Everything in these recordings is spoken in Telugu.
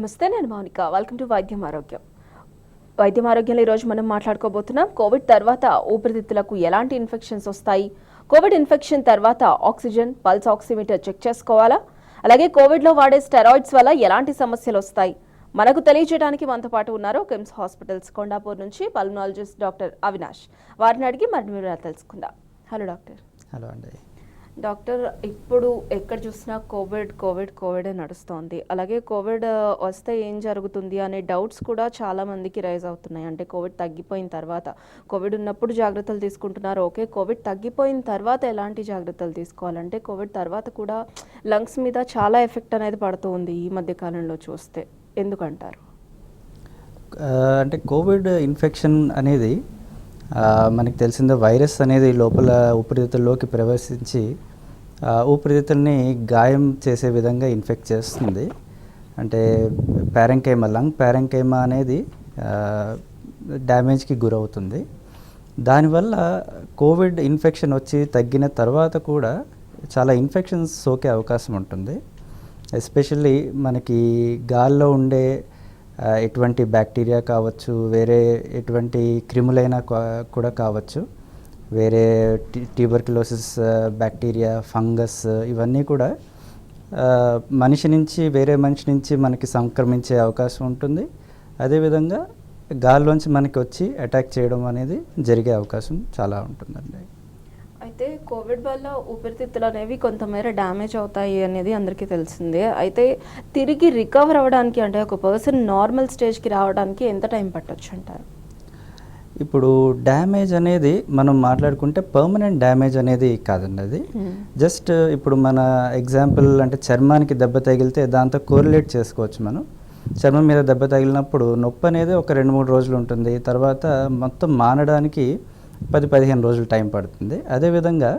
నమస్తే, నేను మౌనిక. వెల్కమ్ టు వైద్యం ఆరోగ్యం. వైద్యం ఆరోగ్యంలో ఈరోజు మనం మాట్లాడుకోబోతున్నాం కోవిడ్ తర్వాత ఊపిరితిత్తులకు ఎలాంటి ఇన్ఫెక్షన్స్ వస్తాయి, కోవిడ్ ఇన్ఫెక్షన్ తర్వాత ఆక్సిజన్ పల్స్ ఆక్సిమీటర్ చెక్ చేసుకోవాలా, అలాగే కోవిడ్లో వాడే స్టెరాయిడ్స్ వల్ల ఎలాంటి సమస్యలు వస్తాయి మనకు తెలియజేయడానికి మనతో పాటు ఉన్నారు కిమ్స్ హాస్పిటల్స్ కొండాపూర్ నుంచి పల్మనాలజిస్ట్ డాక్టర్ అవినాష్. వారిని అడిగి మరిన్ని వివరాలు తెలుసుకుందాం. Hello doctor. హలో అండి. డాక్టర్, ఇప్పుడు ఎక్కడ చూసినా కోవిడ్ నడుస్తోంది. అలాగే కోవిడ్ వస్తే ఏం జరుగుతుంది అనే డౌట్స్ కూడా చాలా మందికి రైజ్ అవుతున్నాయి. అంటే కోవిడ్ తగ్గిపోయిన తర్వాత, కోవిడ్ ఉన్నప్పుడు జాగ్రత్తలు తీసుకుంటున్నారు, ఓకే, కోవిడ్ తగ్గిపోయిన తర్వాత ఎలాంటి జాగ్రత్తలు తీసుకోవాలంటే కోవిడ్ తర్వాత కూడా లంగ్స్ మీద చాలా ఎఫెక్ట్ అనేది పడుతూ ఉంది ఈ మధ్య కాలంలో చూస్తే, ఎందుకంటారు? అంటే కోవిడ్ ఇన్ఫెక్షన్ అనేది మనకి తెలిసిందే, వైరస్ అనేది లోపల ఊపిరితిత్తుల్లోకి ప్రవేశించి ఊపిరితిత్తుల్ని గాయం చేసే విధంగా ఇన్ఫెక్ట్ చేస్తుంది. అంటే లంగ్ ప్యారెంకైమా అనేది డ్యామేజ్కి గురవుతుంది. దానివల్ల కోవిడ్ ఇన్ఫెక్షన్ వచ్చి తగ్గిన తర్వాత కూడా చాలా ఇన్ఫెక్షన్స్ సోకే అవకాశం ఉంటుంది. ఎస్పెషల్లీ మనకి గాల్లో ఉండే ఎటువంటి బ్యాక్టీరియా కావచ్చు, వేరే ఎటువంటి క్రిములైనా కూడా కావచ్చు, వేరే ట్యూబర్క్యులోసిస్ బ్యాక్టీరియా, ఫంగస్, ఇవన్నీ కూడా మనిషి నుంచి వేరే మనిషి నుంచి మనకి సంక్రమించే అవకాశం ఉంటుంది. అదేవిధంగా గాల్లోంచి మనకి వచ్చి అటాక్ చేయడం అనేది జరిగే అవకాశం చాలా ఉంటుందండి. అయితే కోవిడ్ వల్ల ఊపిరితిత్తులు అనేవి కొంతమేర డ్యామేజ్ అవుతాయి అనేది అందరికీ తెలిసిందే. అయితే తిరిగి రికవర్ అవ్వడానికి, అంటే ఒక పర్సన్ నార్మల్ స్టేజ్కి రావడానికి ఎంత టైం పట్టొచ్చు అంటారు? ఇప్పుడు డ్యామేజ్ అనేది మనం మాట్లాడుకుంటే పర్మనెంట్ డ్యామేజ్ అనేది కాదండి. అది జస్ట్ ఇప్పుడు మన ఎగ్జాంపుల్ అంటే చర్మానికి దెబ్బ తగిలితే దాంతో కోరిలేట్ చేసుకోవచ్చు. మనం చర్మం మీద దెబ్బ తగిలినప్పుడు నొప్పి అనేది ఒక 2-3 రోజులు ఉంటుంది, తర్వాత మొత్తం మానడానికి 10-15 రోజులు టైం పడుతుంది. అదేవిధంగా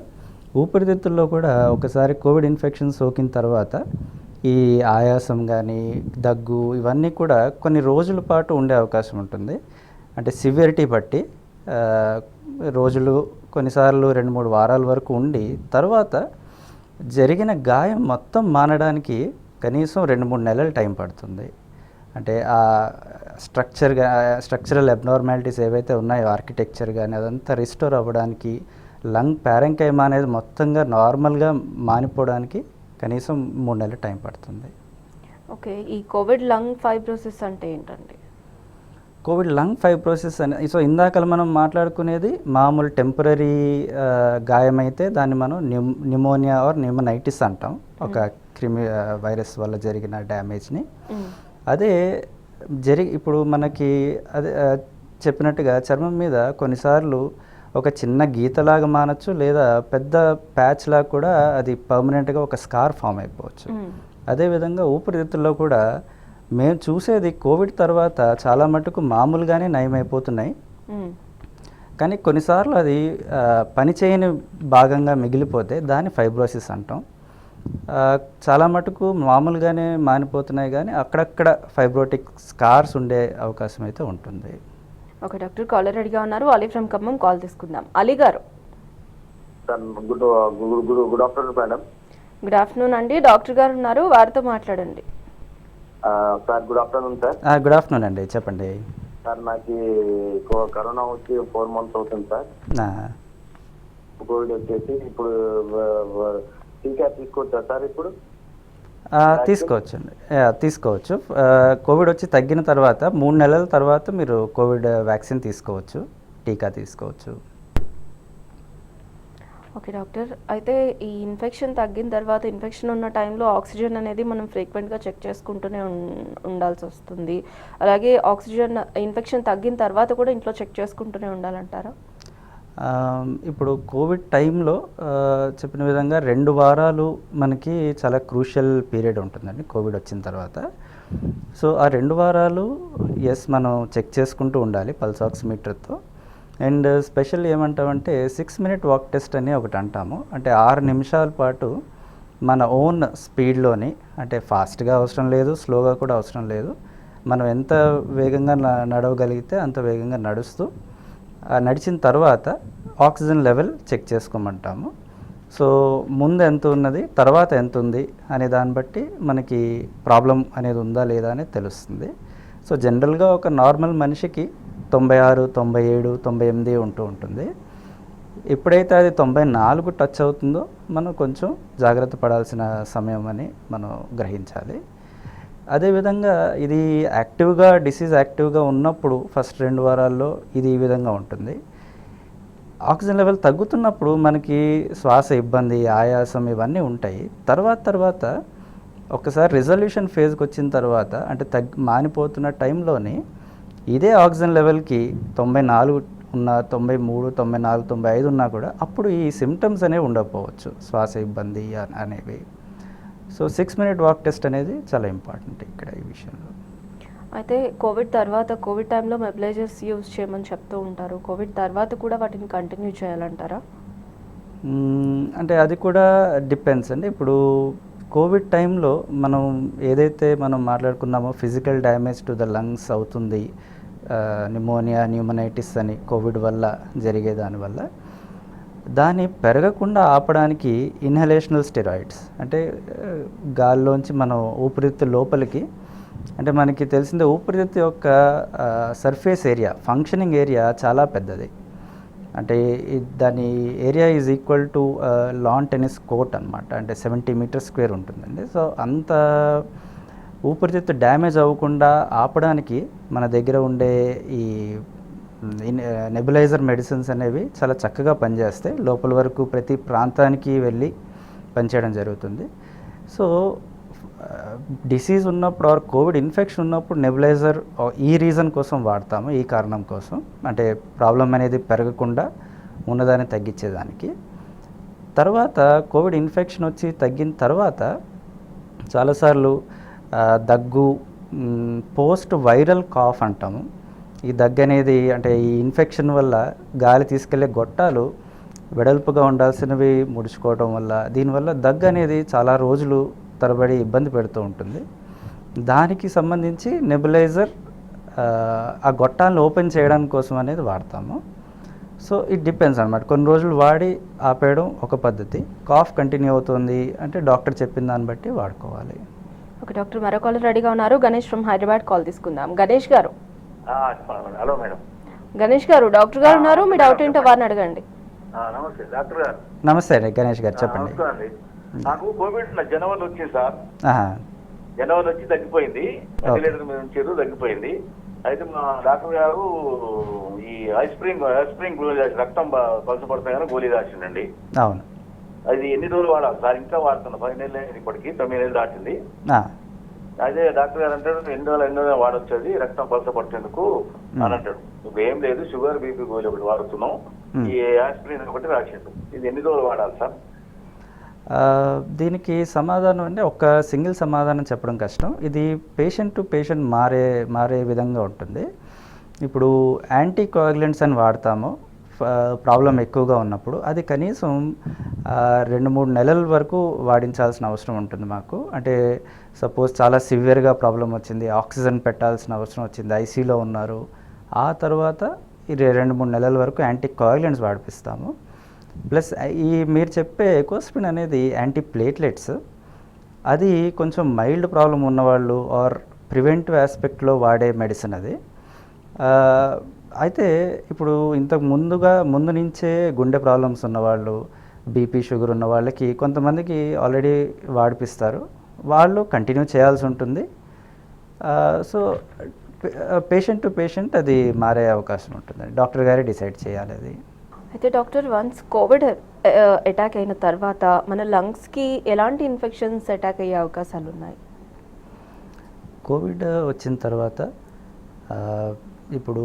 ఊపిరితిత్తుల్లో కూడా ఒకసారి కోవిడ్ ఇన్ఫెక్షన్ సోకిన తర్వాత ఈ ఆయాసం కానీ దగ్గు ఇవన్నీ కూడా కొన్ని రోజుల పాటు ఉండే అవకాశం ఉంటుంది. అంటే సివియరిటీ బట్టి రోజులు, కొన్నిసార్లు 2-3 వారాల వరకు ఉండి తర్వాత జరిగిన గాయం మొత్తం మానడానికి కనీసం 2-3 నెలలు టైం పడుతుంది. అంటే ఆ స్ట్రక్చరల్ అబ్నార్మాలిటీస్ ఏవైతే ఉన్నాయో, ఆర్కిటెక్చర్ కానీ అదంతా రిస్టోర్ అవ్వడానికి, లంగ్ ప్యారెంకైమా అనేది మొత్తంగా నార్మల్గా మానిపోవడానికి కనీసం 3 నెలలు టైం పడుతుంది. ఓకే, ఈ కోవిడ్ లంగ్ ఫైబ్రోసిస్ అంటే ఏంటండి? కోవిడ్ లంగ్ ఫైబ్రోసిస్ అనేది, సో ఇందాక మనం మాట్లాడుకునేది మామూలు టెంపరీ గాయం అయితే దాన్ని మనం న్యూమోనియా ఆర్ న్యూమోనైటిస్ అంటాం, ఒక వైరస్ వల్ల జరిగిన డ్యామేజ్ని. అదే ఇప్పుడు మనకి అదే చెప్పినట్టుగా చర్మం మీద కొన్నిసార్లు ఒక చిన్న గీతలాగా మానచ్చు, లేదా పెద్ద ప్యాచ్ లాగా కూడా అది పర్మనెంట్గా ఒక స్కార్ ఫామ్ అయిపోవచ్చు. అదేవిధంగా ఊపిరితిత్తుల్లో కూడా మేము చూసేది కోవిడ్ తర్వాత చాలా మటుకు మామూలుగానే నయమైపోతున్నాయి, కానీ కొన్నిసార్లు అది పనిచేయని భాగంగా మిగిలిపోతే దాన్ని ఫైబ్రోసిస్ అంటాం. చాలా మటుకు మామూలుగానే మానిపోతున్నాయి, కానీ అక్కడక్కడ ఫైబ్రోటిక్ స్కార్స్ ఉండే అవకాశం అయితే ఉంటుంది. ఓకే డాక్టర్, కాలర్ రెడీగా ఉన్నారు. అలీ ఫ్రమ్ ఖమ్మం, కాల్ తీసుకుందాం. అలీ గారు. Good afternoon madam. Good afternoon అండి. డాక్టర్ గారు ఉన్నారు, వారితో మాట్లాడండి. Sir good afternoon sir. Good afternoon అండి, చెప్పండి. సార్ నాకు కరోనా వచ్చి 4 months అవుతుంది సార్. కోవిడ్ వచ్చేసి ఇప్పుడు టీకా తీసుకోవచ్చా సార్? ఇప్పుడు తీసుకోవచ్చు. కోవిడ్ వచ్చి తగ్గిన తర్వాత 3 నెలల తర్వాత మీరు కోవిడ్ వ్యాక్సిన్ తీసుకోవచ్చు, టీకా తీసుకోవచ్చు. ఓకే డాక్టర్, అయితే ఈ ఇన్ఫెక్షన్ తగ్గిన తర్వాత, ఇన్ఫెక్షన్ ఉన్న టైంలో ఆక్సిజన్ అనేది మనం ఫ్రీక్వెంట్గా చెక్ చేసుకుంటూనే ఉండాల్సి వస్తుంది. అలాగే ఆక్సిజన్ ఇన్ఫెక్షన్ తగ్గిన తర్వాత కూడా ఇంట్లో చెక్ చేసుకుంటూనే ఉండాలంటారా? ఇప్పుడు కోవిడ్ టైంలో చెప్పిన విధంగా 2 వారాలు మనకి చాలా క్రూషియల్ పీరియడ్ ఉంటుందండి కోవిడ్ వచ్చిన తర్వాత. సో ఆ 2 వారాలు మనం చెక్ చేసుకుంటూ ఉండాలి పల్స్ ఆక్సిమీటర్తో. అండ్ స్పెషల్ ఏమంటామంటే 6 minute వాక్ టెస్ట్ అని ఒకటి అంటాము. అంటే 6 నిమిషాల పాటు మన ఓన్ స్పీడ్లోని, అంటే ఫాస్ట్గా అవసరం లేదు, స్లోగా కూడా అవసరం లేదు, మనం ఎంత వేగంగా నడవగలిగితే అంత వేగంగా నడుస్తూ నడిచిన తర్వాత ఆక్సిజన్ లెవెల్ చెక్ చేసుకోమంటాము. సో ముందు ఎంత ఉన్నది, తర్వాత ఎంత ఉంది అనే దాన్ని బట్టి మనకి ప్రాబ్లం అనేది ఉందా లేదా అనేది తెలుస్తుంది. సో జనరల్గా ఒక నార్మల్ మనిషికి 96, 97, 98 ఉంటూ ఉంటుంది. ఎప్పుడైతే అది 94 టచ్ అవుతుందో మనం కొంచెం జాగ్రత్త పడాల్సిన సమయం అని మనం గ్రహించాలి. అదేవిధంగా ఇది డిసీజ్ యాక్టివ్గా ఉన్నప్పుడు ఫస్ట్ 2 వారాల్లో ఇది ఈ విధంగా ఉంటుంది. ఆక్సిజన్ లెవెల్ తగ్గుతున్నప్పుడు మనకి శ్వాస ఇబ్బంది, ఆయాసం ఇవన్నీ ఉంటాయి. తర్వాత ఒకసారి రిజల్యూషన్ ఫేజ్కి వచ్చిన తర్వాత అంటే మానిపోతున్న టైంలోని ఇదే ఆక్సిజన్ లెవెల్కి 94 ఉన్న, 93, 94, 95 ఉన్నా కూడా అప్పుడు ఈ సిమ్టమ్స్ అనేవి ఉండకపోవచ్చు, శ్వాస ఇబ్బంది అనేవి. సో 6 minute వాక్ టెస్ట్ అనేది చాలా ఇంపార్టెంట్ ఇక్కడ ఈ విషయంలో. అయితే కోవిడ్ టైంలో నెబులైజర్స్ యూజ్ చేయమని చెప్తూ ఉంటారు. కోవిడ్ తర్వాత కూడా వాటిని కంటిన్యూ చేయాలంటారా? అంటే అది కూడా డిపెండ్స్ అండి. ఇప్పుడు కోవిడ్ టైంలో ఏదైతే మనం మాట్లాడుకున్నామో physical damage to the lungs అవుతుంది, నిమోనియా, న్యూమనైటిస్ అని కోవిడ్ వల్ల జరిగే దానివల్ల దాన్ని పెరగకుండా ఆపడానికి ఇన్హలేషనల్ స్టెరాయిడ్స్ అంటే గాల్లోంచి మనం ఊపిరితిత్తు లోపలికి, అంటే మనకి తెలిసిందే ఊపిరితిత్తు యొక్క సర్ఫేస్ ఏరియా, ఫంక్షనింగ్ ఏరియా చాలా పెద్దది. అంటే దాని area is equal to lawn tennis court అనమాట. అంటే 70 meters square ఉంటుందండి. సో అంత ఊపిరితిత్తు డ్యామేజ్ అవ్వకుండా ఆపడానికి మన దగ్గర ఉండే ఈ నెబులైజర్ మెడిసిన్స్ అనేవి చాలా చక్కగా పనిచేస్తాయి. లోపల వరకు ప్రతి ప్రాంతానికి వెళ్ళి పనిచేయడం జరుగుతుంది. సో డిసీజ్ ఉన్నప్పుడు ఆర్ కోవిడ్ ఇన్ఫెక్షన్ ఉన్నప్పుడు నెబులైజర్ ఈ రీజన్ కోసం వాడతాము, ఈ కారణం కోసం, అంటే ప్రాబ్లం అనేది పెరగకుండా ఉన్నదాన్ని తగ్గించేదానికి. తర్వాత కోవిడ్ ఇన్ఫెక్షన్ వచ్చి తగ్గిన తర్వాత చాలాసార్లు దగ్గు, పోస్ట్ వైరల్ కాఫ్ అంటాము. ఈ దగ్గు అనేది అంటే ఈ ఇన్ఫెక్షన్ వల్ల గాలి తీసుకెళ్లే గొట్టాలు వెడల్పుగా ఉండాల్సినవి ముడుచుకోవడం వల్ల, దీనివల్ల దగ్గు అనేది చాలా రోజులు తరబడి ఇబ్బంది పెడుతూ ఉంటుంది. దానికి సంబంధించి నెబులైజర్ ఆ గొట్టాలను ఓపెన్ చేయడానికి కోసం అనేది వాడతాము. సో ఇట్ డిపెండ్స్ అనమాట. కొన్ని రోజులు వాడి ఆపేయడం ఒక పద్ధతి, కాఫ్ కంటిన్యూ అవుతుంది అంటే డాక్టర్ చెప్పిన దాన్ని బట్టి వాడుకోవాలి. ఓకే డాక్టర్, మరో కాలర్ రెడీగా ఉన్నారు. గణేష్ ఫ్రమ్ హైదరాబాద్ కాల్ తీసుకుందాం. గణేష్ గారు. Hello madam. గణేష్ గారు, డాక్టర్ గారు ఉన్నారు, మీ డౌట్ ఏంటో వారిని అడగండి. నమస్తే డాక్టర్ గారు. నమస్తే అండి గణేష్ గారు, చెప్పండి. నాకు కోవిడ్ జనవరి వచ్చింది సార్. ఆహా. జనవరి వచ్చి తగ్గిపోయింది, వెంటిలేటర్ మీద ఉంచారు, తగ్గిపోయింది. అయితే మా డాక్టర్ గారు ఈ ఐస్ప్రింగ్ గోళీ రాసి, రక్తం పలసపడతాయని గోళీ రాసిండండి. అవును. అది ఎన్ని రోజులు వాడాలి సార్? ఇంకా వాడుతున్నా, 10 నెలలు అయింది, ఇప్పటికి 9 నెలలు దాటింది. అదే డాక్టర్ గారు అంటాడు ఎన్ని రోజులు వాడొచ్చు, అది రక్తం పలసపట్టేందుకు అని అంటాడు. ఇప్పుడు ఏం లేదు, షుగర్ బీపీ గోళీ ఒకటి వాడుతున్నాం, ఈ ఆస్పిరిన్ ఒకటి రాసిండు. ఇది ఎన్ని రోజులు వాడాలి సార్? దీనికి సమాధానం అంటే ఒక సింగిల్ సమాధానం చెప్పడం కష్టం. ఇది పేషెంట్ టు పేషెంట్ మారే విధంగా ఉంటుంది. ఇప్పుడు యాంటీ కోయాగులెంట్స్ అని వాడతాము ప్రాబ్లం ఎక్కువగా ఉన్నప్పుడు, అది కనీసం 2-3 నెలల వరకు వాడించాల్సిన అవసరం ఉంటుంది మాకు. అంటే సపోజ్ చాలా సివియర్గా ప్రాబ్లం వచ్చింది, ఆక్సిజన్ పెట్టాల్సిన అవసరం వచ్చింది, ఐసీలో ఉన్నారు, ఆ తర్వాత ఈ 2-3 నెలల వరకు యాంటీ కోయాగులెంట్స్ వాడిపిస్తాము. ప్లస్ ఈ మీరు చెప్పే ఎకోస్ప్రిన్ అనేది యాంటీ ప్లేట్లెట్స్, అది కొంచెం మైల్డ్ ప్రాబ్లం ఉన్నవాళ్ళు ఆర్ ప్రివెంటివ్ ఆస్పెక్ట్లో వాడే మెడిసిన్ అది. అయితే ఇప్పుడు ముందు నుంచే గుండె ప్రాబ్లమ్స్ ఉన్నవాళ్ళు, బీపీ షుగర్ ఉన్న వాళ్ళకి కొంతమందికి ఆల్రెడీ వాడిపిస్తారు, వాళ్ళు కంటిన్యూ చేయాల్సి ఉంటుంది. సో పేషెంట్ టు పేషెంట్ అది మారే అవకాశం ఉంటుంది, డాక్టర్ గారే డిసైడ్ చేయాలి అది. అయితే డాక్టర్, వన్స్ కోవిడ్ అటాక్ అయిన తర్వాత మన లంగ్స్కి ఎలాంటి ఇన్ఫెక్షన్స్ అటాక్ అయ్యే అవకాశాలు ఉన్నాయి? కోవిడ్ వచ్చిన తర్వాత ఇప్పుడు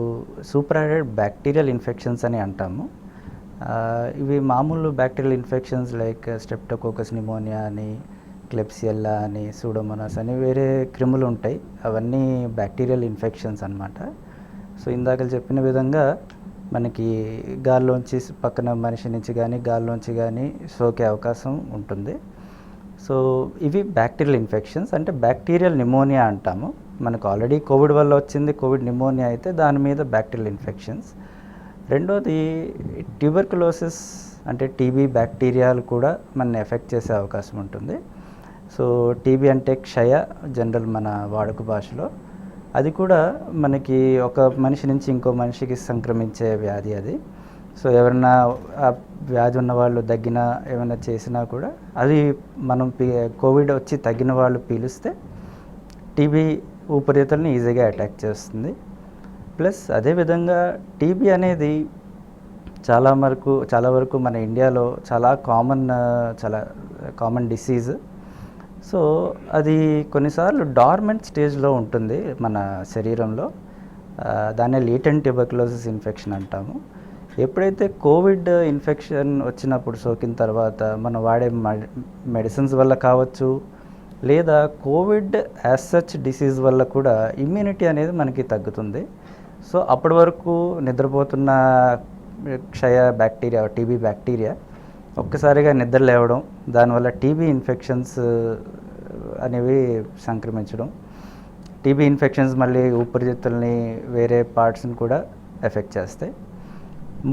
సూపరాడెడ్ బ్యాక్టీరియల్ ఇన్ఫెక్షన్స్ అని అంటాము. ఇవి మామూలు bacterial infections like streptococcus pneumonia అని, క్లెప్సియల్లా అని, సూడోమోనాస్ అని వేరే క్రిములు ఉంటాయి, అవన్నీ బ్యాక్టీరియల్ ఇన్ఫెక్షన్స్ అన్నమాట. సో ఇందాక చెప్పిన విధంగా మనకి గాల్లోంచి పక్కన మనిషి నుంచి కానీ గాల్లోంచి కానీ సోకే అవకాశం ఉంటుంది. సో ఇవి బ్యాక్టీరియల్ ఇన్ఫెక్షన్స్, అంటే బ్యాక్టీరియల్ నిమోనియా అంటాము. మనకు ఆల్రెడీ కోవిడ్ వల్ల వచ్చింది కోవిడ్ నిమోనియా అయితే దాని మీద బ్యాక్టీరియల్ ఇన్ఫెక్షన్స్. రెండోది ట్యూబర్కులోసిస్ అంటే టీబీ బ్యాక్టీరియాలు కూడా మనని ఎఫెక్ట్ చేసే అవకాశం ఉంటుంది. సో టీబీ అంటే క్షయ, జనరల్ మన వాడుక భాషలో. అది కూడా మనకి ఒక మనిషి నుంచి ఇంకో మనిషికి సంక్రమించే వ్యాధి అది. సో ఎవరైనా ఆ వ్యాధి ఉన్న వాళ్ళు దగ్గినా ఏమైనా చేసినా కూడా అది మనం కోవిడ్ వచ్చి తగ్గిన వాళ్ళు పీలిస్తే టీబీ ఊపిరితిత్తుల్ని ఈజీగా అటాక్ చేస్తుంది. ప్లస్ అదేవిధంగా టీబీ అనేది చాలా వరకు మన ఇండియాలో చాలా కామన్ డిసీజ్. సో అది కొన్నిసార్లు డార్మెంట్ స్టేజ్లో ఉంటుంది మన శరీరంలో. దాన్నే లేటెంట్ ట్యూబర్క్యులోసిస్ ఇన్ఫెక్షన్ అంటాము. ఎప్పుడైతే కోవిడ్ ఇన్ఫెక్షన్ వచ్చినప్పుడు సోకిన తర్వాత మనం వాడే మెడిసిన్స్ వల్ల కావచ్చు, లేదా కోవిడ్ యాజ్ సచ్ డిసీజ్ వల్ల కూడా ఇమ్యూనిటీ అనేది మనకి తగ్గుతుంది. సో అప్పటి వరకు నిద్రపోతున్న క్షయ బ్యాక్టీరియా, టీబీ బ్యాక్టీరియా ఒక్కసారిగా నిద్ర లేవడం, దానివల్ల టీబీ ఇన్ఫెక్షన్స్ అనేవి సంక్రమించడం. టీబీ ఇన్ఫెక్షన్స్ మళ్ళీ ఊపిరితిత్తుల్ని, వేరే పార్ట్స్ని కూడా ఎఫెక్ట్ చేస్తాయి.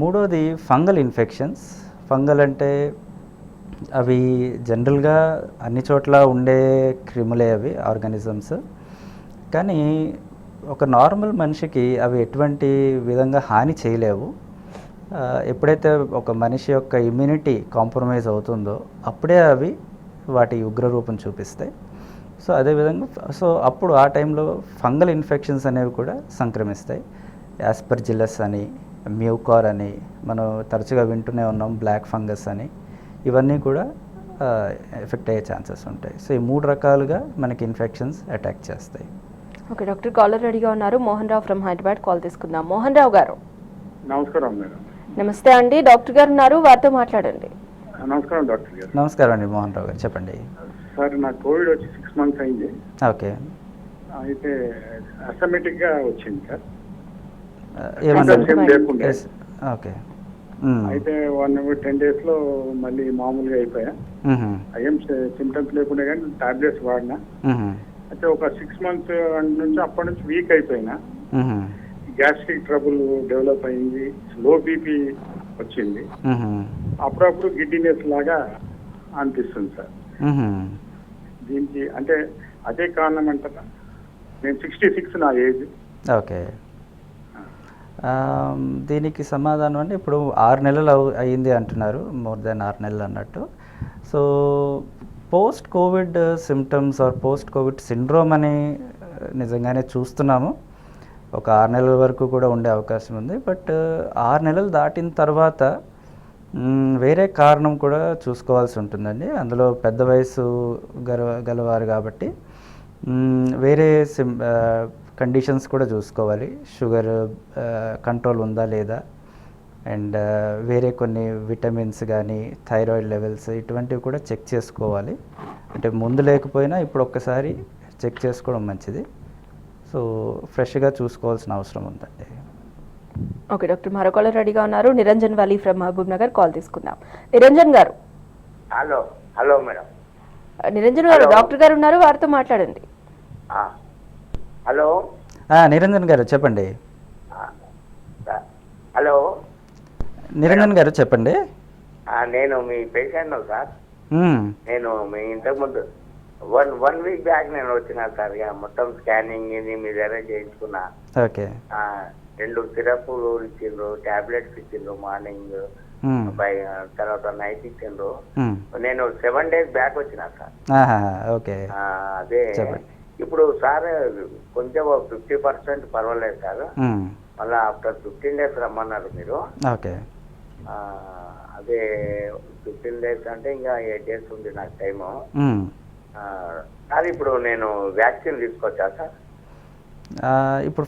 మూడోది ఫంగల్ ఇన్ఫెక్షన్స్. ఫంగల్ అంటే అవి జనరల్గా అన్ని చోట్ల ఉండే క్రిములే, అవి ఆర్గానిజమ్స్. కానీ ఒక నార్మల్ మనిషికి అవి ఎటువంటి విధంగా హాని చేయలేవు. ఎప్పుడైతే ఒక మనిషి యొక్క ఇమ్యూనిటీ కాంప్రమైజ్ అవుతుందో అప్పుడే అవి వాటి ఉగ్రరూపం చూపిస్తాయి. సో అదేవిధంగా అప్పుడు ఆ టైంలో ఫంగల్ ఇన్ఫెక్షన్స్ అనేవి కూడా సంక్రమిస్తాయి. యాస్పర్జిల్లస్ అని, మ్యూకార్ అని మనం తరచుగా వింటూనే ఉన్నాం, బ్లాక్ ఫంగస్ అని. ఇవన్నీ కూడా ఎఫెక్ట్ అయ్యే ఛాన్సెస్ ఉంటాయి. సో ఈ 3 రకాలుగా మనకి ఇన్ఫెక్షన్స్ అటాక్ చేస్తాయి. ఓకే డాక్టర్, కాలర్ రెడీగా ఉన్నారు. మోహన్ రావు ఫ్రమ్ హైదరాబాద్ కాల్ తీసుకుందాం. మోహన్ రావు గారు నమస్కారం మేడం. నమస్తే అండి, డాక్టర్ గారు ఉన్నారు, వారితో మాట్లాడండి. నమస్కారం డాక్టర్ గారు. నమస్కారం అండి మోహన్ రావు గారు, చెప్పండి. సార్ నాకు కోవిడ్ వచ్చి 6 months అయింది. ఓకే. అయితే అసిమ్టమాటిక్గా వచ్చింది సార్. ఏమన్నా? ఓకే. అయితే 10 days లో మళ్ళీ మామూలుగా అయిపోయా. ఏం సిమ్టమ్స్ లేకుండా కానీ టాబ్లెట్స్ వాడినా. అయితే ఒక 6 months నుంచి అప్పటి నుంచి వీక్ అయిపోయినా. గ్యాస్ట్రిక్ ట్రబుల్ డెవలప్ అయింది, లో బీపీ వచ్చింది, అప్పుడప్పుడు గిడ్డినెస్ లాగా అనిపిస్తుంది సార్. దీనికి అంటే అదే కారణం అంటారా? నేను 66 నా ఏజ్. ఓకే. దీనికి సమాధానం అంటే ఇప్పుడు 6 నెలలు అయ్యింది అంటున్నారు, మోర్ దెన్ 6 నెలలు అన్నట్టు. So post Covid symptoms or post Covid syndrome అని నిజంగానే చూస్తున్నాము. ఒక 6 నెలల వరకు కూడా ఉండే అవకాశం ఉంది. బట్ 6 నెలలు దాటిన తర్వాత వేరే కారణం కూడా చూసుకోవాల్సి ఉంటుందండి. అందులో పెద్ద వయసు గలవారు కాబట్టి వేరే కండిషన్స్ కూడా చూసుకోవాలి. షుగర్ కంట్రోల్ ఉందా లేదా, అండ్ వేరే కొన్ని విటమిన్స్ కానీ, థైరాయిడ్ లెవెల్స్, ఇటువంటివి కూడా చెక్ చేసుకోవాలి. అంటే ముందు లేకపోయినా ఇప్పుడు ఒక్కసారి చెక్ చేసుకోవడం మంచిది. సో ఫ్రెష్గా చూసుకోవాల్సిన అవసరం ఉందండి. ఓకే డాక్టర్, మరో కాలర్ రెడీగా ఉన్నారు. నిరంజన్ వాలీ ఫ్రమ్ మహబూబ్ నగర్ కాల్ తీసుకుందాం. నిరంజన్ గారు. Hello madam. నిరంజన్ గారు, డాక్టర్ గారు ఉన్నారు, వారితో మాట్లాడండి. హలో నిరంజన్ గారు చెప్పండి. హలో నిరంజన్ గారు చెప్పండి. నేను మీ పేషెంట్ సార్. నేను మీ ఇంతకుముందు వన్ వీక్ బ్యాక్ నేను వచ్చినా సార్. మొత్తం స్కానింగ్ ఇది మీ దగ్గర చేయించుకున్నా. ఓకే. 2 సిరప్లు ఇచ్చిండ్రు, టాబ్లెట్స్ ఇచ్చిండ్రు, మార్నింగ్ తర్వాత నైట్ ఇచ్చిండ్రు. నేను 7 days బ్యాక్ వచ్చినా సార్. ఓకే. అదే ఇప్పుడు సార్ కొంచెం 50% పర్వాలేదు సార్. మళ్ళీ ఆఫ్టర్ 15 days రమ్మన్నారు మీరు. ఓకే. అదే 15 days అంటే ఇంకా 8 days ఉంది నాకు టైము. సార్ ఇప్పుడు నేను వ్యాక్సిన్ తీసుకోవచ్చా సార్? ఇప్పుడు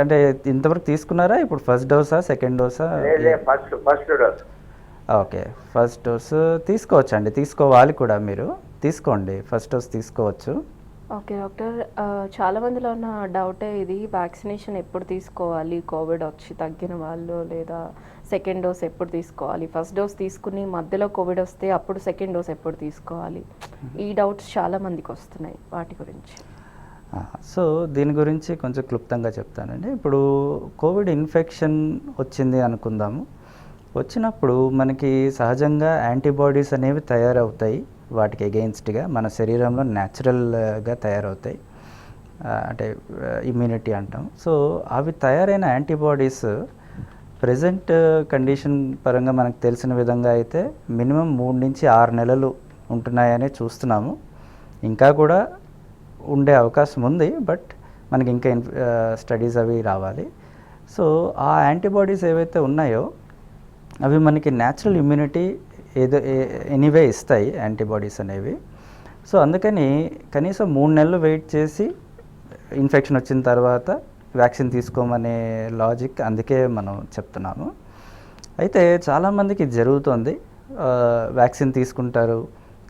అంటే ఇంతవరకు తీసుకున్నారా? ఇప్పుడు first dosa, second dosa? First dose. Okay, first dose తీసుకోవచ్చండి, తీసుకోవాలి కూడా. మీరు తీసుకోండి, ఫస్ట్ డోస్ తీసుకోవచ్చు. ఓకే డాక్టర్, చాలా మందిలో ఉన్న డౌటే ఇది, వ్యాక్సినేషన్ ఎప్పుడు తీసుకోవాలి, కోవిడ్ వచ్చి తగ్గిన వాళ్ళు, లేదా సెకండ్ డోస్ ఎప్పుడు తీసుకోవాలి, ఫస్ట్ డోస్ తీసుకుని మధ్యలో కోవిడ్ వస్తే అప్పుడు సెకండ్ డోస్ ఎప్పుడు తీసుకోవాలి, ఈ డౌట్స్ చాలా మందికి వస్తున్నాయి, వాటి గురించి. సో దీని గురించి కొంచెం క్లుప్తంగా చెప్తానండి. ఇప్పుడు కోవిడ్ ఇన్ఫెక్షన్ వచ్చింది అనుకుందాము. వచ్చినప్పుడు మనకి సహజంగా యాంటీబాడీస్ అనేవి తయారవుతాయి వాటికి అగెయిన్స్ట్గా మన శరీరంలో న్యాచురల్గా తయారవుతాయి, అంటే ఇమ్యూనిటీ అంటాం. సో అవి తయారైన యాంటీబాడీస్ ప్రజెంట్ కండిషన్ పరంగా మనకు తెలిసిన విధంగా అయితే మినిమం 3 నుంచి 6 నెలలు ఉంటున్నాయని చూస్తున్నాము. ఇంకా కూడా ఉండే అవకాశం ఉంది, బట్ మనకి ఇంకా స్టడీస్ అవి రావాలి. సో ఆ యాంటీబాడీస్ ఏవైతే ఉన్నాయో అవి మనకి న్యాచురల్ ఇమ్యూనిటీ ఎనీవే ఇస్తాయి యాంటీబాడీస్ అనేవి. సో అందుకని కనీసం 3 నెలలు వెయిట్ చేసి ఇన్ఫెక్షన్ వచ్చిన తర్వాత వ్యాక్సిన్ తీసుకోమనే లాజిక్ అందుకే మనం చెప్తున్నాము. అయితే చాలామందికి జరుగుతుంది, వ్యాక్సిన్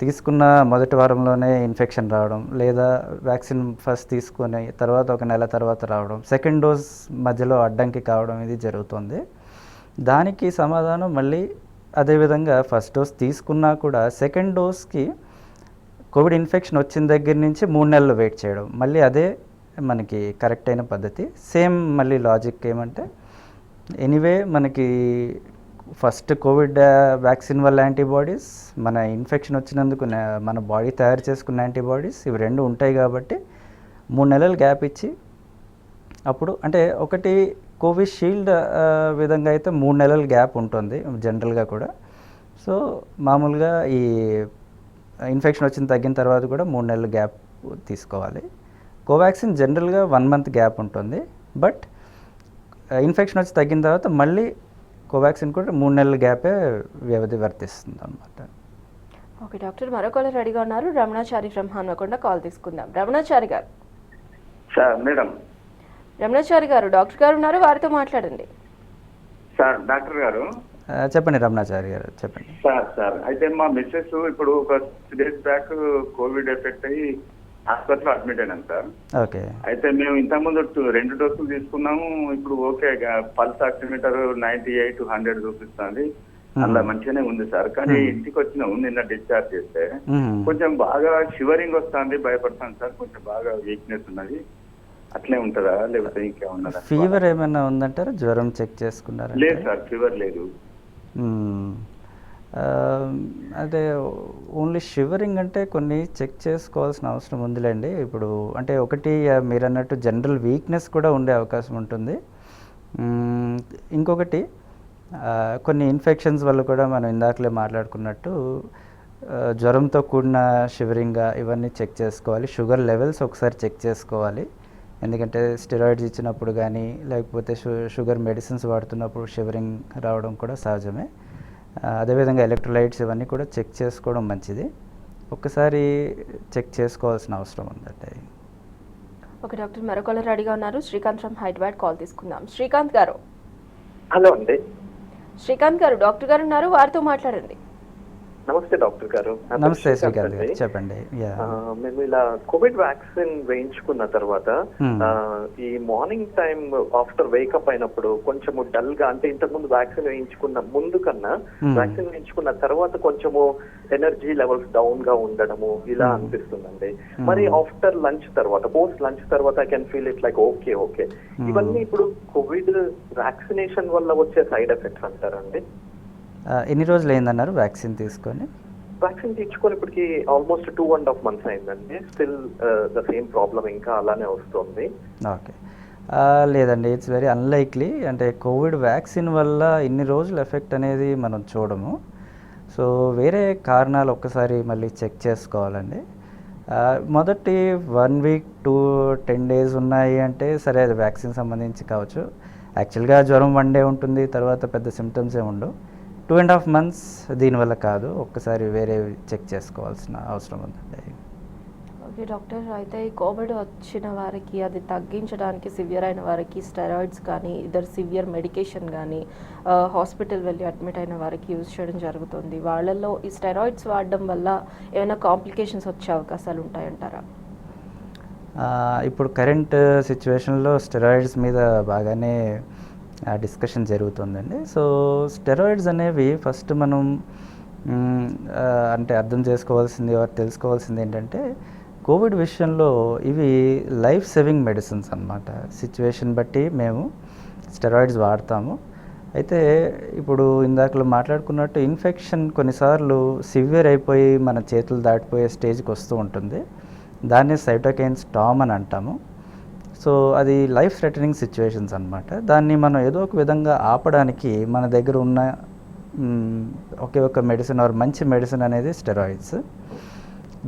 తీసుకున్న మొదటి వారంలోనే ఇన్ఫెక్షన్ రావడం, లేదా వ్యాక్సిన్ ఫస్ట్ తీసుకొని తర్వాత ఒక నెల తర్వాత రావడం, సెకండ్ డోస్ మధ్యలో అడ్డంకి కావడం ఇది జరుగుతుంది. దానికి సమాధానం మళ్ళీ అదేవిధంగా ఫస్ట్ డోస్ తీసుకున్నా కూడా సెకండ్ డోస్కి కోవిడ్ ఇన్ఫెక్షన్ వచ్చిన దగ్గర నుంచి 3 నెలలు వెయిట్ చేయడం, మళ్ళీ అదే మనకి కరెక్ట్ అయిన పద్ధతి. సేమ్ మళ్ళీ లాజిక్ ఏమంటే ఎనీవే మనకి ఫస్ట్ కోవిడ్ వ్యాక్సిన్ వల్ల యాంటీబాడీస్, మన ఇన్ఫెక్షన్ వచ్చినందుకు మన బాడీ తయారు చేసుకున్న యాంటీబాడీస్, ఇవి 2 ఉంటాయి కాబట్టి 3 నెలలు గ్యాప్ ఇచ్చి అప్పుడు అంటే ఒకటి కోవిషీల్డ్ విధంగా అయితే 3 నెలల గ్యాప్ ఉంటుంది జనరల్గా కూడా. సో మామూలుగా ఈ ఇన్ఫెక్షన్ వచ్చిన తగ్గిన తర్వాత కూడా 3 నెలలు గ్యాప్ తీసుకోవాలి. కోవాక్సిన్ జనరల్గా 1 మంత్ గ్యాప్ ఉంటుంది, బట్ ఇన్ఫెక్షన్ వచ్చి తగ్గిన తర్వాత మళ్ళీ కోవాక్సిన్ కూడా 3 నెలల గ్యాపే వ్యవధి వర్తిస్తుంది అన్నమాట. ఓకే డాక్టర్, మరో కాలర్ రెడీగా ఉన్నారు. రమణాచారి ఫ్రమ్ హన్మకొండ, కాల్ తీసుకుందాం. రమణాచారి గారు. Sir madam. రమణాచారి గారు, డాక్టర్ గారు ఉన్నారు, వారితో మాట్లాడండి. సార్ డాక్టర్ గారు. చెప్పండి రమణాచారి గారు, చెప్పండి. సార్ అయితే మా మిస్సెస్ ఇప్పుడు ఒక 6 days బ్యాక్ కోవిడ్ ఎఫెక్ట్ అయ్యి హాస్పిటల్లో అడ్మిట్ అయినాం సార్. ఓకే. అయితే మేము ఇంతకుముందు 2 డోసులు తీసుకున్నాము. ఇప్పుడు ఓకే, పల్స్ ఆక్సిమీటర్ 98, 100 చూపిస్తుంది, అలా మంచిగానే ఉంది సార్. కానీ ఇంటికి వచ్చినాము నిన్న డిశ్చార్జ్ చేస్తే కొంచెం బాగా షివరింగ్ వస్తుంది, భయపడతాను సార్. కొంచెం బాగా వీక్నెస్ ఉన్నది, అట్లే ఉంటుందా లేకపోతే ఇంకేమన్నా? ఫీవర్ ఏమైనా ఉందంటారా? జ్వరం చెక్ చేసుకున్నారా? లేదు సార్, ఫీవర్ లేదు. అదే ఓన్లీ షివరింగ్ అంటే కొన్ని చెక్ చేసుకోవాల్సిన అవసరం ఉందిలేండి. ఇప్పుడు అంటే ఒకటి మీరు అన్నట్టు జనరల్ వీక్నెస్ కూడా ఉండే అవకాశం ఉంటుంది. ఇంకొకటి కొన్ని ఇన్ఫెక్షన్స్ వల్ల కూడా మనం ఇందాకలే మాట్లాడుకున్నట్టు జ్వరంతో కూడిన షివరింగ్ ఇవన్నీ చెక్ చేసుకోవాలి. షుగర్ లెవెల్స్ ఒకసారి చెక్ చేసుకోవాలి, ఎందుకంటే స్టెరాయిడ్స్ ఇచ్చినప్పుడు కానీ లేకపోతే షుగర్ మెడిసిన్స్ వాడుతున్నప్పుడు షివరింగ్ రావడం కూడా సహజమే. అదేవిధంగా ఎలక్ట్రోలైట్స్ ఇవన్నీ కూడా చెక్ చేసుకోవడం మంచిది. ఒక్కసారి చెక్ చేసుకోవాల్సిన అవసరం ఉందండి. ఓకే డాక్టర్, మరో కాలర్ రెడీగా ఉన్నారు. శ్రీకాంత్ ఫ్రమ్ హైదరాబాద్, కాల్ తీసుకుందాం. శ్రీకాంత్ గారు. హలో అండి. శ్రీకాంత్ గారు, డాక్టర్ గారు ఉన్నారు, వారితో మాట్లాడండి. నమస్తే డాక్టర్ గారు. నమస్తే శ్రీకాంత్ గారు, చెప్పండి. మేము ఇలా కోవిడ్ వ్యాక్సిన్ వేయించుకున్న తర్వాత ఈ మార్నింగ్ టైం ఆఫ్టర్ వేకప్ అయినప్పుడు కొంచెము డల్ గా, అంటే ఇంతకుముందు వ్యాక్సిన్ వేయించుకున్న ముందు కన్నా వ్యాక్సిన్ వేయించుకున్న తర్వాత కొంచెము ఎనర్జీ లెవెల్స్ డౌన్ గా ఉండడము ఇలా అనిపిస్తుందండి. మరి ఆఫ్టర్ లంచ్ తర్వాత, పోస్ట్ లంచ్ తర్వాత I can feel it like okay. ఇవన్నీ ఇప్పుడు కోవిడ్ వ్యాక్సినేషన్ వల్ల వచ్చే సైడ్ ఎఫెక్ట్స్ అంటారండి? ఎన్ని రోజులు అయిందన్నారు వ్యాక్సిన్ తీసుకొని? వ్యాక్సిన్ తీసుకొని ఇప్పటికి ఆల్మోస్ట్ 2.5 months అయిందండి. స్టిల్ ద సేమ్ ప్రాబ్లం ఇంకా అలానే వస్తుంది. ఓకే. లేదండి, ఇట్స్ వెరీ అన్లైక్లీ. అంటే కోవిడ్ వ్యాక్సిన్ వల్ల ఇన్ని రోజులు ఎఫెక్ట్ అనేది మనం చూడము. సో వేరే కారణాలు ఒక్కసారి మళ్ళీ చెక్ చేసుకోవాలండి. మొదటి 1 week to 10 days ఉన్నాయి అంటే సరే, అది వ్యాక్సిన్ సంబంధించి కావచ్చు. యాక్చువల్గా జ్వరం 1 day ఉంటుంది, తర్వాత పెద్ద సిమ్టమ్స్ ఏమి ఉండవు. 2.5 months దీనివల్ల కాదు, ఒక్కసారి వేరే చెక్ చేసుకోవాల్సిన అవసరం ఉందండి. ఓకే డాక్టర్, అయితే కోవిడ్ వచ్చిన వారికి అది తగ్గించడానికి సివియర్ అయిన వారికి స్టెరాయిడ్స్ కానీ ఇద్దరు సివియర్ మెడికేషన్ కానీ హాస్పిటల్ వెళ్ళి అడ్మిట్ అయిన వారికి యూజ్ చేయడం జరుగుతుంది. వాళ్ళల్లో ఈ స్టెరాయిడ్స్ వాడడం వల్ల ఏమైనా కాంప్లికేషన్స్ వచ్చే అవకాశాలు ఉంటాయంటారా? ఇప్పుడు కరెంట్ సిచ్యువేషన్లో స్టెరాయిడ్స్ మీద బాగానే డిస్కషన్ జరుగుతుందండి. సో స్టెరాయిడ్స్ అనేవి ఫస్ట్ మనం అంటే అర్థం చేసుకోవాల్సింది తెలుసుకోవాల్సింది ఏంటంటే, కోవిడ్ విషయంలో ఇవి లైఫ్ సేవింగ్ మెడిసిన్స్ అన్నమాట. సిచ్యువేషన్ బట్టి మేము స్టెరాయిడ్స్ వాడతాము. అయితే ఇప్పుడు ఇందాకలో మాట్లాడుకున్నట్టు ఇన్ఫెక్షన్ కొన్నిసార్లు సివియర్ అయిపోయి మన చేతులు దాటిపోయే స్టేజ్కి వస్తూ ఉంటుంది. దాన్ని సైటోకైన్ స్టార్మ్ అని అంటాము. సో అది లైఫ్ థ్రెటనింగ్ సిచ్యువేషన్స్ అనమాట. దాన్ని మనం ఏదో ఒక విధంగా ఆపడానికి మన దగ్గర ఉన్న ఒకే ఒక మెడిసిన్ ఆర్ మంచి మెడిసిన్ అనేది స్టెరాయిడ్స్.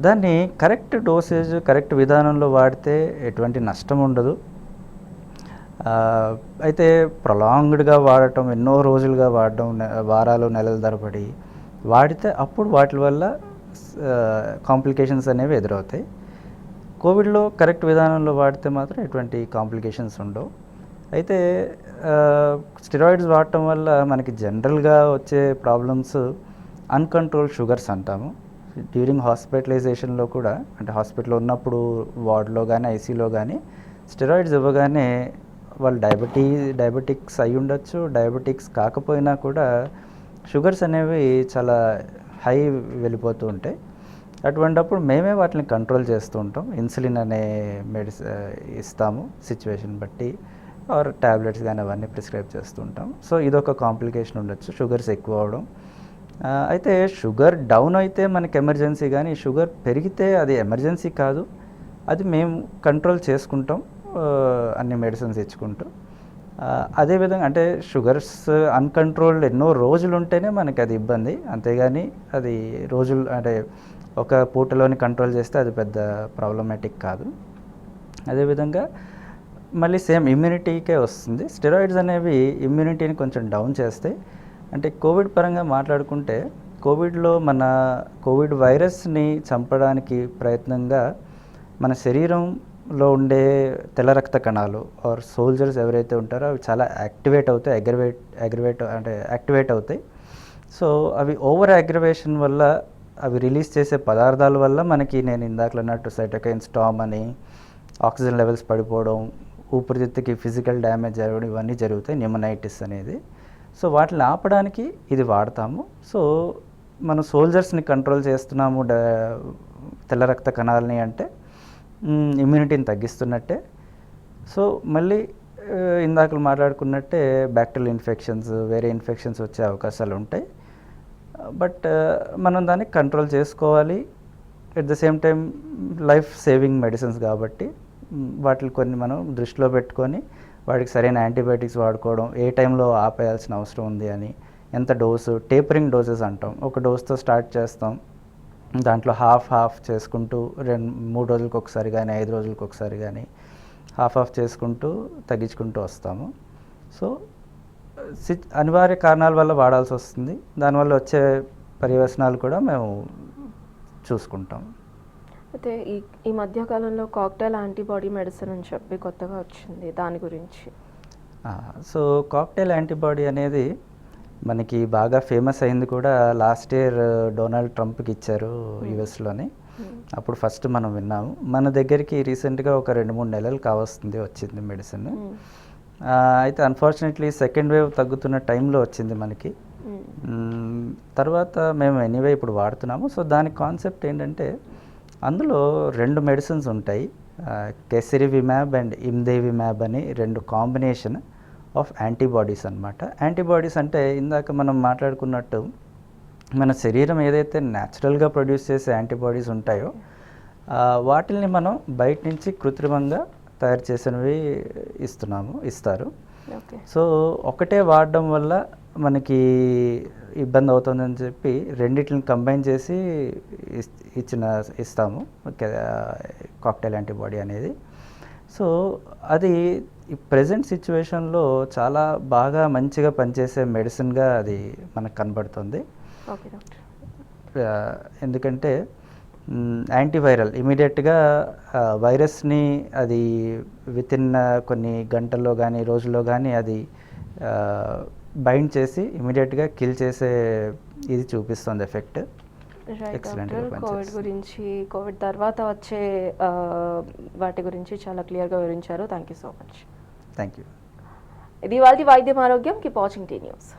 దాన్ని కరెక్ట్ డోసేజ్ కరెక్ట్ విధానంలో వాడితే ఎటువంటి నష్టం ఉండదు. అయితే ప్రొలాంగ్డ్గా వాడటం, ఎన్నో రోజులుగా వాడటం, వారాలు నెలల తరబడి వాడితే అప్పుడు వాటి వల్ల కాంప్లికేషన్స్ అనేవి ఎదురవుతాయి. కోవిడ్లో కరెక్ట్ విధానంలో వాడితే మాత్రం ఎటువంటి కాంప్లికేషన్స్ ఉండవు. అయితే స్టెరాయిడ్స్ వాడటం వల్ల మనకి జనరల్గా వచ్చే ప్రాబ్లమ్స్ అన్కంట్రోల్డ్ షుగర్స్ అంటాము. డ్యూరింగ్ హాస్పిటలైజేషన్లో కూడా, అంటే హాస్పిటల్లో ఉన్నప్పుడు వార్డులో కానీ ఐసీలో కానీ స్టెరాయిడ్స్ ఇవ్వగానే వాళ్ళు డయాబెటిక్స్ అయి ఉండొచ్చు, డయాబెటిక్స్ కాకపోయినా కూడా షుగర్స్ అనేవి చాలా హై వెళ్ళిపోతూ ఉంటాయి. అటువంటప్పుడు మేమే వాటిని కంట్రోల్ చేస్తూ ఉంటాం. ఇన్సులిన్ అనే ఇస్తాము సిచ్యువేషన్ బట్టి, ఆర్ ట్యాబ్లెట్స్ కానీ అవన్నీ ప్రిస్క్రైబ్ చేస్తూ ఉంటాం. సో ఇదొక కాంప్లికేషన్ ఉండొచ్చు, షుగర్స్ ఎక్కువ అవడం. అయితే షుగర్ డౌన్ అయితే మనకి ఎమర్జెన్సీ, కానీ షుగర్ పెరిగితే అది ఎమర్జెన్సీ కాదు, అది మేము కంట్రోల్ చేసుకుంటాం అన్ని మెడిసిన్స్ ఇచ్చుకుంటూ. అదేవిధంగా అంటే షుగర్స్ అన్కంట్రోల్డ్ ఎన్నో రోజులు ఉంటేనే మనకి అది ఇబ్బంది, అంతేగాని అది రోజులు అంటే ఒక పూటలోని కంట్రోల్ చేస్తే అది పెద్ద ప్రాబ్లమాటిక్ కాదు. అదేవిధంగా మళ్ళీ సేమ్ ఇమ్యూనిటీకే వస్తుంది. స్టెరాయిడ్స్ అనేవి ఇమ్యూనిటీని కొంచెం డౌన్ చేస్తాయి. అంటే కోవిడ్ పరంగా మాట్లాడుకుంటే, కోవిడ్లో మన కోవిడ్ వైరస్ని చంపడానికి ప్రయత్నంగా మన శరీరంలో ఉండే తెల్ల రక్త కణాలు ఆర్ సోల్జర్స్ ఎవరైతే ఉంటారో అవి చాలా యాక్టివేట్ అవుతాయి, యాక్టివేట్ అవుతాయి. సో అవి ఓవర్ అగ్రవేషన్ వల్ల, అవి రిలీజ్ చేసే పదార్థాల వల్ల మనకి నేను ఇందాకలు అన్నట్టు సైటోకైన్ స్టార్మ్ అని, ఆక్సిజన్ లెవెల్స్ పడిపోవడం, ఊపిరితిత్తుకి ఫిజికల్ డ్యామేజ్ జరగడం, ఇవన్నీ జరుగుతాయి, న్యూమనైటిస్ అనేది. సో వాటిని ఆపడానికి ఇది వాడతాము. సో మనం సోల్జర్స్ని కంట్రోల్ చేస్తున్నాము, తెల్ల రక్త కణాలని, అంటే ఇమ్యూనిటీని తగ్గిస్తున్నట్టే. సో మళ్ళీ ఇందాకలు మాట్లాడుకున్నట్టే బ్యాక్టీరియల్ ఇన్ఫెక్షన్స్, వేరే ఇన్ఫెక్షన్స్ వచ్చే అవకాశాలు ఉంటాయి. బట్ మనం దాన్ని కంట్రోల్ చేసుకోవాలి. At the same time life saving medicines కాబట్టి వాటిని కొన్ని మనం దృష్టిలో పెట్టుకొని వాటికి సరైన యాంటీబయాటిక్స్ వాడుకోవడం, ఏ టైంలో ఆపేయాల్సిన అవసరం ఉంది అని, ఎంత డోసు, టేపరింగ్ డోసెస్ అంటాం. ఒక డోస్తో స్టార్ట్ చేస్తాం, దాంట్లో హాఫ్ చేసుకుంటూ 2-3 రోజులకు ఒకసారి కానీ 5 రోజులకు ఒకసారి కానీ హాఫ్ చేసుకుంటూ తగ్గించుకుంటూ వస్తాము. సో అనివార్య కారణాల వల్ల వాడాల్సి వస్తుంది, దానివల్ల వచ్చే పర్యవసనాలు కూడా మేము చూసుకుంటాం. అయితే ఈ మధ్యకాలంలో కాక్టైల్ యాంటీబాడీ మెడిసిన్ అని చెప్పి కొత్తగా వచ్చింది, దాని గురించి. సో కాక్టైల్ యాంటీబాడీ అనేది మనకి బాగా ఫేమస్ అయింది కూడా లాస్ట్ ఇయర్ డొనాల్డ్ ట్రంప్కి ఇచ్చారు యుఎస్లోని. అప్పుడు ఫస్ట్ మనం విన్నాము. మన దగ్గరికి రీసెంట్గా ఒక 2-3 నెలలు కావస్తుంది వచ్చింది మెడిసిన్. అయితే అన్ఫార్చునేట్లీ సెకండ్ వేవ్ తగ్గుతున్న టైంలో వచ్చింది మనకి. తర్వాత మేము ఎనీవే ఇప్పుడు వాడుతున్నాము. సో దాని కాన్సెప్ట్ ఏంటంటే, అందులో 2 మెడిసిన్స్ ఉంటాయి, కెసిరివిమాబ్ అండ్ ఇమ్దేవిమాబ్ అని 2 కాంబినేషన్ ఆఫ్ యాంటీబాడీస్ అనమాట. యాంటీబాడీస్ అంటే ఇందాక మనం మాట్లాడుకున్నట్టు మన శరీరం ఏదైతే న్యాచురల్గా ప్రొడ్యూస్ చేసే యాంటీబాడీస్ ఉంటాయో వాటిల్ని మనం బయట నుంచి కృత్రిమంగా తయారు చేసినవి ఇస్తారు. సో ఒకటే వాడడం వల్ల మనకి ఇబ్బంది అవుతుందని చెప్పి రెండిటిని కంబైన్ చేసి ఇస్తాము కాక్టైల్ యాంటీబాడీ అనేది. సో అది ఈ ప్రెజెంట్ సిచ్యువేషన్లో చాలా బాగా మంచిగా పనిచేసే మెడిసిన్గా అది మనకు కనబడుతుంది. ఎందుకంటే యాంటీవైరల్ ఇమీడియట్గా వైరస్ని అది వితిన్ కొన్ని గంటల్లో కానీ రోజుల్లో కానీ అది బైండ్ చేసి ఇమీడియట్గా కిల్ చేసే ఇది చూపిస్తుంది ఎఫెక్ట్. కోవిడ్ గురించి, కోవిడ్ తర్వాత వచ్చే వాటి గురించి చాలా క్లియర్గా వివరించారు. Thank you so much. Thank you. ఇది వాళ్ళ వైద్యం ఆరోగ్యం. Keep watching tea news.